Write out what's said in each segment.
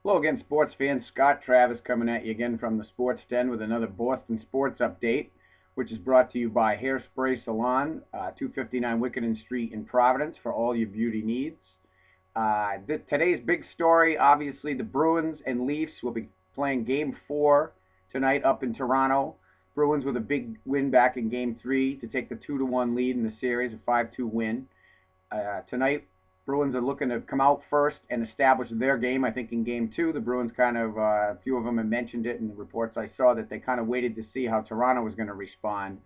Hello again, sports fans. Scott Travis coming at you again from the Sports Den with another Boston sports update, which is brought to you by Hairspray Salon, 259 Wickenden Street in Providence for all your beauty needs. Today's big story, obviously, the Bruins and Leafs will be playing Game 4 tonight up in Toronto. Bruins with a big win back in Game 3 to take the 2-1 lead in the series, a 5-2 win. Tonight, Bruins are looking to come out first and establish their game. I think in Game 2, the Bruins a few of them have mentioned it in the reports I saw that they kind of waited to see how Toronto was going to respond.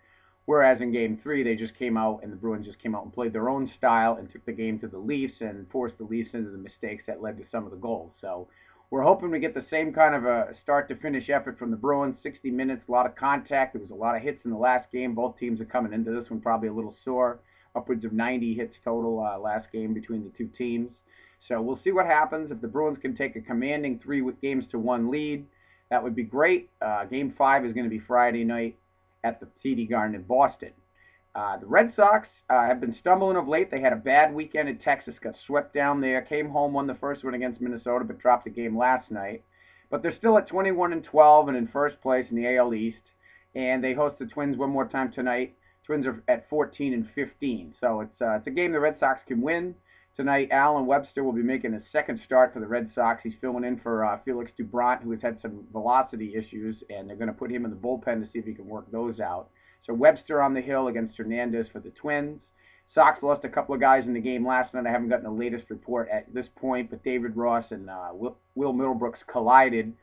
Whereas in Game 3, they just came out and the Bruins just came out and played their own style and took the game to the Leafs and forced the Leafs into the mistakes that led to some of the goals. So we're hoping to get the same kind of a start-to-finish effort from the Bruins. 60 minutes, a lot of contact. There was a lot of hits in the last game. Both teams are coming into this one probably a little sore. Upwards of 90 hits total last game between the two teams. So we'll see what happens. If the Bruins can take a commanding 3-1 lead, that would be great. Game 5 is going to be Friday night at the TD Garden in Boston. The Red Sox have been stumbling of late. They had a bad weekend in Texas, got swept down there, came home, won the first one against Minnesota, but dropped the game last night. But they're still at 21-12 and in first place in the AL East. And they host the Twins one more time tonight. Twins are at 14-15, so it's a game the Red Sox can win. Tonight, Allen Webster will be making his second start for the Red Sox. He's filling in for Felix Doubront, who has had some velocity issues, and they're going to put him in the bullpen to see if he can work those out. So Webster on the hill against Hernandez for the Twins. Sox lost a couple of guys in the game last night. I haven't gotten the latest report at this point, but David Ross and Will Middlebrooks collided.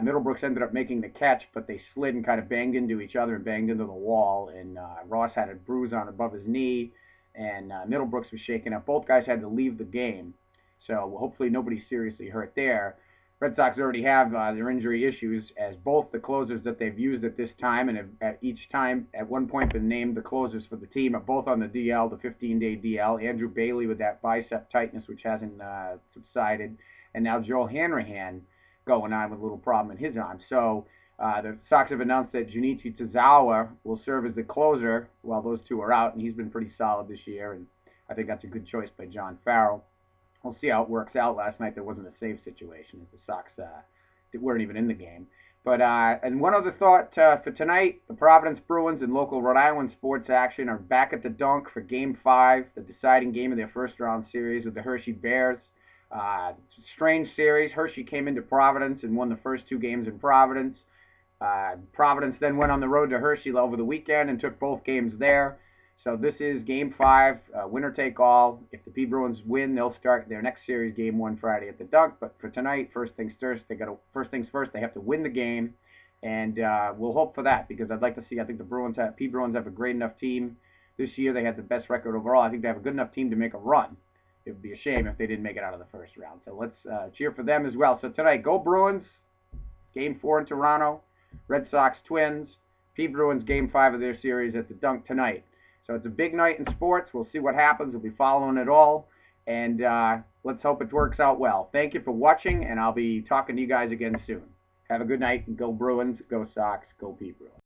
Middlebrooks ended up making the catch, but they slid and kind of banged into each other and banged into the wall. And Ross had a bruise on above his knee, and Middlebrooks was shaken up. Both guys had to leave the game, so hopefully nobody's seriously hurt there. Red Sox already have their injury issues, as both the closers that they've used at this time and have at each time at one point been named the closers for the team are both on the DL, the 15-day DL. Andrew Bailey with that bicep tightness, which hasn't subsided, and now Joel Hanrahan going on with a little problem in his arm. So the Sox have announced that Junichi Tozawa will serve as the closer while those two are out, and he's been pretty solid this year, and I think that's a good choice by John Farrell. We'll see how it works out. Last night there wasn't a save situation. The Sox weren't even in the game. But and one other thought for tonight, the Providence Bruins and local Rhode Island sports action are back at the Dunk for Game 5, the deciding game of their first-round series with the Hershey Bears. Strange series. Hershey came into Providence and won the first 2 games in Providence. Providence then went on the road to Hershey over the weekend and took both games there. So this is Game 5, winner take all. If the PBruins win, they'll start their next series, Game 1, Friday at the Dunk. But for tonight, first things first, they have to win the game, and we'll hope for that because I'd like to see. I think the PBruins have a great enough team this year. They had the best record overall. I think they have a good enough team to make a run. It would be a shame if they didn't make it out of the first round. So let's cheer for them as well. So tonight, go Bruins, Game 4 in Toronto, Red Sox Twins, PBruins Game 5 of their series at the Dunk tonight. So it's a big night in sports. We'll see what happens. We'll be following it all, and let's hope it works out well. Thank you for watching, and I'll be talking to you guys again soon. Have a good night, and go Bruins, go Sox, go PBruins.